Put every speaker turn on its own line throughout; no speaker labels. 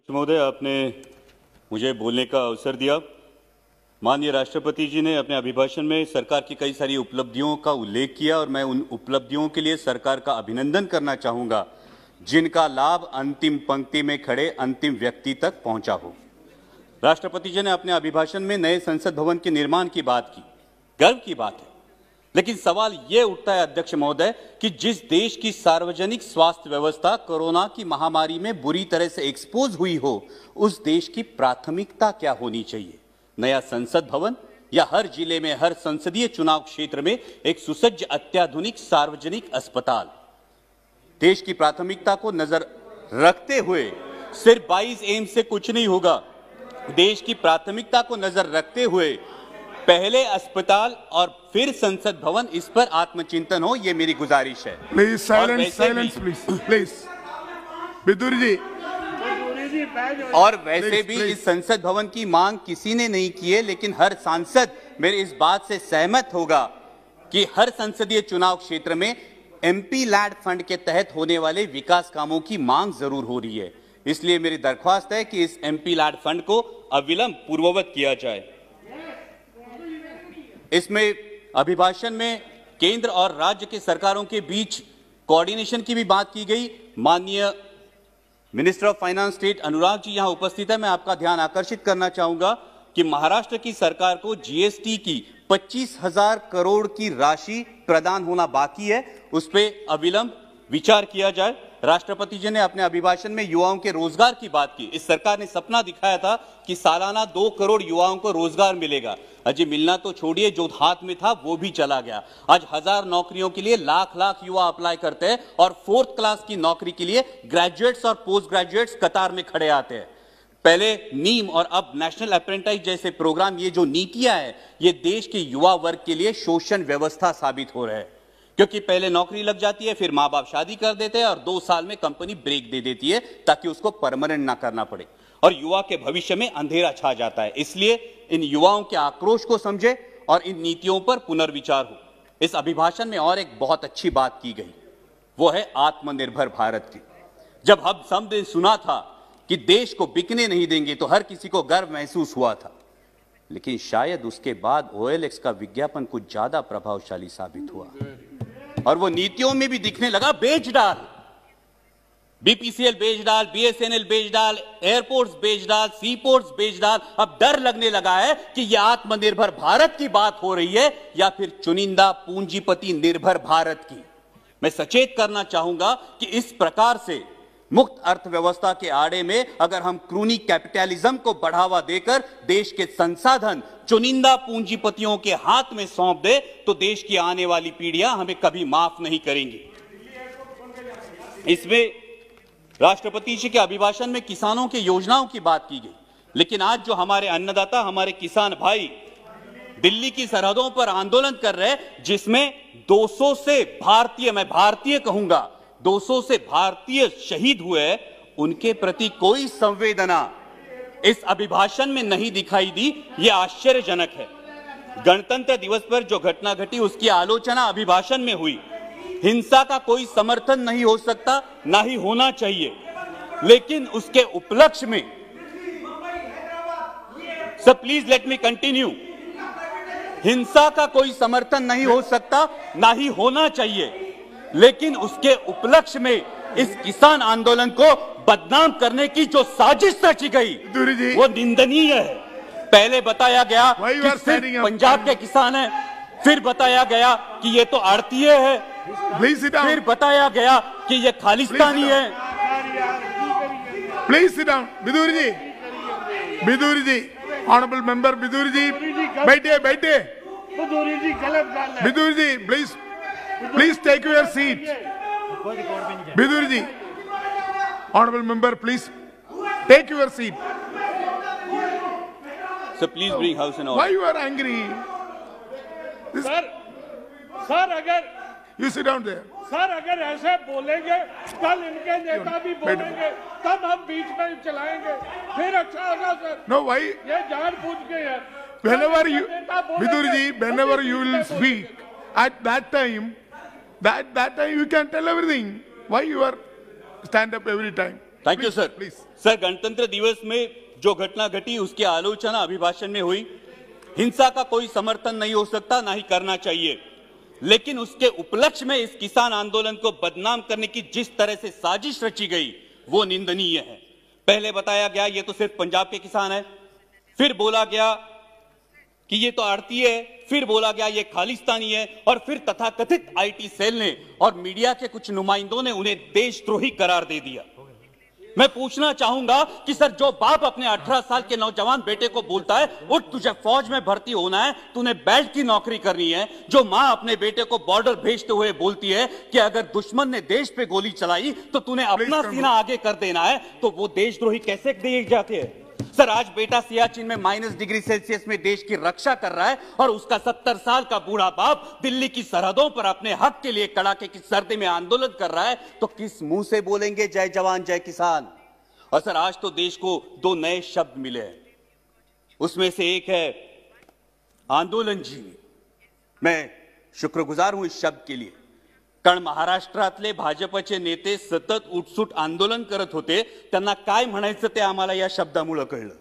महोदय, आपने मुझे बोलने का अवसर दिया। माननीय राष्ट्रपति जी ने अपने अभिभाषण में सरकार की कई सारी उपलब्धियों का उल्लेख किया और मैं उन उपलब्धियों के लिए सरकार का अभिनंदन करना चाहूंगा जिनका लाभ अंतिम पंक्ति में खड़े अंतिम व्यक्ति तक पहुंचा हो। राष्ट्रपति जी ने अपने अभिभाषण में नए संसद भवन के निर्माण की बात की, गर्व की बात है। लेकिन सवाल यह उठता है अध्यक्ष महोदय कि जिस देश की सार्वजनिक स्वास्थ्य व्यवस्था कोरोना की महामारी में बुरी तरह से एक्सपोज हुई हो, उस देश की प्राथमिकता क्या होनी चाहिए? नया संसद भवन या हर जिले में हर संसदीय चुनाव क्षेत्र में एक सुसज्ज अत्याधुनिक सार्वजनिक अस्पताल? देश की प्राथमिकता को नजर रखते हुए सिर्फ 22 एम्स से कुछ नहीं होगा। देश की प्राथमिकता को नजर रखते हुए पहले अस्पताल और फिर संसद भवन, इस पर आत्मचिंतन हो, ये मेरी गुजारिश है।
प्लीज साइलेंस प्लीज बिदुर जी।
और वैसे भी इस संसद भवन की मांग किसी ने नहीं की है, लेकिन हर सांसद मेरे इस बात से सहमत होगा कि हर संसदीय चुनाव क्षेत्र में एमपी लैड फंड के तहत होने वाले विकास कामों की मांग जरूर हो रही है। इसलिए मेरी दरख्वास्त है कि इस एमपी लैड फंड को अविलंब पूर्ववत किया जाए। इसमें अभिभाषण में केंद्र और राज्य के सरकारों के बीच कोऑर्डिनेशन की भी बात की गई। माननीय minister of finance state Anurag ji यहां उपस्थित है। मैं आपका ध्यान आकर्षित करना चाहूंगा कि महाराष्ट्र की सरकार को जीएसटी की 25,000 करोड़ की राशि प्रदान होना बाकी है, उस पर अविलंब विचार किया जाए। राष्ट्रपति जी ने अपने अभिभाषण में युवाओं के रोजगार की बात की। इस सरकार ने सपना दिखाया था कि सालाना 2 करोड़ युवाओं को रोजगार मिलेगा। अजय मिलना तो छोड़िए, जो हाथ में था वो भी चला गया। आज 1000 नौकरियों के लिए लाख युवा अप्लाई करते हैं और 4th क्लास की नौकरी के लिए ग्रेजुएट्स और पोस्ट ग्रेजुएट्स कतार में खड़े आते हैं। पहले नीम और अब नेशनल अप्रेंटिस जैसे प्रोग्राम, ये जो नीतियां हैं, ये देश के युवा वर्ग के लिए शोषण व्यवस्था साबित हो रहे हैं। क्योंकि पहले नौकरी लग जाती है, फिर माँ बाप शादी कर देते हैं और 2 साल में कंपनी ब्रेक दे देती है ताकि उसको परमानेंट ना करना पड़े और युवा के भविष्य में अंधेरा छा जाता है। इसलिए इन युवाओं के आक्रोश को समझे और इन नीतियों पर पुनर्विचार हो। इस अभिभाषण में और एक बहुत अच्छी बात की गई, वो है आत्मनिर्भर भारत की। जब हम सब ने सुना था कि देश को बिकने नहीं देंगे तो हर किसी को गर्व महसूस हुआ था, लेकिन शायद उसके बाद OLX का विज्ञापन कुछ ज्यादा प्रभावशाली साबित हुआ और वो नीतियों में भी दिखने लगा। बेच डाल, BPCL बेच डाल, BSNL बेच डाल, एयरपोर्ट्स बेच डाल, सीपोर्ट्स बेच डाल। अब डर लगने लगा है कि यह आत्मनिर्भर भारत की बात हो रही है या फिर चुनिंदा पूंजीपति निर्भर भारत की। मैं सचेत करना चाहूंगा कि इस प्रकार से मुक्त अर्थव्यवस्था के आड़े में अगर हम क्रूनी कैपिटलिज्म को बढ़ावा देकर देश के संसाधन चुनिंदा पूंजीपतियों के हाथ में सौंप दे तो देश की आने वाली पीढ़ियां हमें कभी माफ नहीं करेंगी। इसमें राष्ट्रपति जी के अभिभाषण में किसानों की योजनाओं की बात की गई, लेकिन आज जो हमारे अन्नदाता, हमारे किसान भाई दिल्ली की सरहदों पर आंदोलन कर रहे हैं, जिसमें 200 से भारतीय, मैं भारतीय कहूंगा, 200 से भारतीय शहीद हुए, उनके प्रति कोई संवेदना इस अभिभाषण में नहीं दिखाई दी। यह आश्चर्यजनक है। गणतंत्र दिवस पर जो घटना घटी उसकी आलोचना अभिभाषण में हुई। हिंसा का कोई समर्थन नहीं हो सकता, ना ही होना चाहिए, लेकिन उसके उपलक्ष्य में, sir please let me continue, हिंसा का कोई समर्थन नहीं हो सकता, ना ही होना चाहिए, लेकिन उसके उपलक्ष्य में इस किसान आंदोलन को बदनाम करने की जो साजिश रची गई वो निंदनीय है। पहले बताया गया कि सिर्फ पंजाब के किसान हैं, फिर बताया गया कि ये तो आड़तीय है, फिर बताया गया कि ये खालिस्तानी है।
Please sit down. Bidur ji, honourable member Bidur ji, बैठे। Bidur ji please take your seat. Bidur ji, honourable member please take your seat.
So please bring house in order.
Why you are angry?
Sir अगर
you sit down there.
Sir अगर ऐसे बोलेंगे, कल इनके नेता भी बोलेंगे, तब हम बीच में चलाएंगे, फिर अच्छा होगा सर।
No, why?
ये जानबूझ के है।
Whenever you, Bidur ji, whenever you will speak, at that time you can tell everything. Why you are stand up every time?
Thank you sir.
Please
sir, गणतंत्र दिवस में जो घटना घटी उसकी आलोचना अभिभाषण में हुई। हिंसा का कोई समर्थन नहीं हो सकता, ना ही करना चाहिए, लेकिन उसके उपलक्ष्य में इस किसान आंदोलन को बदनाम करने की जिस तरह से साजिश रची गई वो निंदनीय है। पहले बताया गया ये तो सिर्फ पंजाब के किसान है, फिर बोला गया कि ये तो आड़ती है, फिर बोला गया ये खालिस्तानी है, और फिर तथाकथित आईटी सेल ने और मीडिया के कुछ नुमाइंदों ने उन्हें देशद्रोही करार दे दिया। मैं पूछना चाहूंगा कि सर, जो बाप अपने 18 साल के नौजवान बेटे को बोलता है उठ तुझे फौज में भर्ती होना है, तूने बेल्ट की नौकरी करनी है, जो मां अपने बेटे को बॉर्डर भेजते हुए बोलती है कि अगर दुश्मन ने देश पे गोली चलाई तो तूने अपना सीना आगे कर देना है, तो वो देशद्रोही कैसे दिए जाते हैं? सर, आज बेटा सियाचिन में -डिग्री सेल्सियस में देश की रक्षा कर रहा है और उसका 70 साल का बूढ़ा बाप दिल्ली की सरहदों पर अपने हक के लिए कड़ाके की सर्दी में आंदोलन कर रहा है, तो किस मुंह से बोलेंगे जय जवान जय किसान? और सर, आज तो देश को 2 नए शब्द मिले हैं, उसमें से एक है आंदोलन जीवी। मैं शुक्रगुजार हूं इस शब्द के लिए, कारण महाराष्ट्रातले भाजपचे नेते सतत उठसूट आंदोलन करत होते, त्यांना काय म्हणायचं ते आम्हाला या शब्दामुळे कळलं।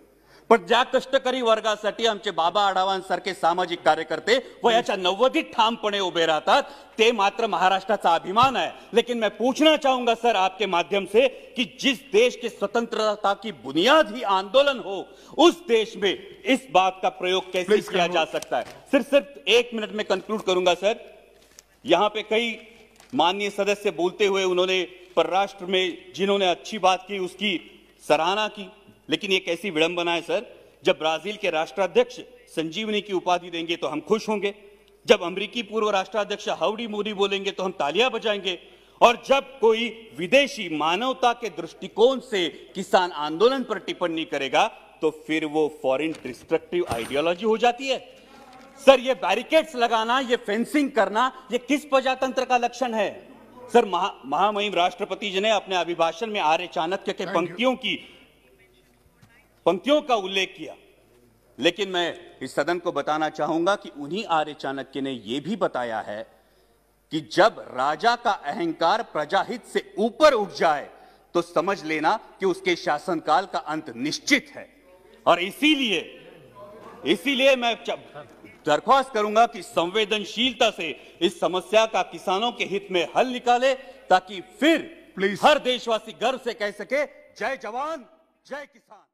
पण ज्या कष्टकरी वर्गासाठी आमचे बाबा आढावांसारखे सामाजिक कार्यकर्ते वयाच्या 90 ठामपणे उभे राहतात, ते मात्र महाराष्ट्राचा अभिमान है। लेकिन मैं पूछना चाहूंगा सर आपके माध्यम से कि जिस देश के स्वतंत्रता की बुनियाद ही आंदोलन हो, उस देश में इस बात का प्रयोग कैसे किया जा सकता है? सिर्फ 1 मिनट में कंक्लूड करूंगा सर। यहां पे कई माननीय सदस्य बोलते हुए उन्होंने परराष्ट्र में जिन्होंने अच्छी बात की उसकी सराहना की, लेकिन ये कैसी विडंबना है सर, जब ब्राजील के राष्ट्राध्यक्ष संजीवनी की उपाधि देंगे तो हम खुश होंगे, जब अमेरिकी पूर्व राष्ट्राध्यक्ष हाउडी मोदी बोलेंगे तो हम तालियां बजाएंगे, और जब कोई विदेशी मानवता के दृष्टिकोण से किसान आंदोलन पर टिप्पणी करेगा तो फिर वो फॉरेन डिस्ट्रक्टिव आइडियोलॉजी हो जाती है। सर, ये बैरिकेड्स लगाना, ये फेंसिंग करना, ये किस प्रजातंत्र का लक्षण है? सर, महामहिम राष्ट्रपति जी ने अपने अभिभाषण में आर्य चाणक्य के पंक्तियों का उल्लेख किया, लेकिन मैं इस सदन को बताना चाहूंगा कि उन्हीं आर्य चाणक्य ने यह भी बताया है कि जब राजा का अहंकार प्रजाहित से ऊपर उठ जाए तो समझ लेना कि उसके शासनकाल का अंत निश्चित है। और इसीलिए मैं दरख्वास्त करूंगा कि संवेदनशीलता से इस समस्या का किसानों के हित में हल निकाले, ताकि फिर हर देशवासी गर्व से कह सके जय जवान जय किसान।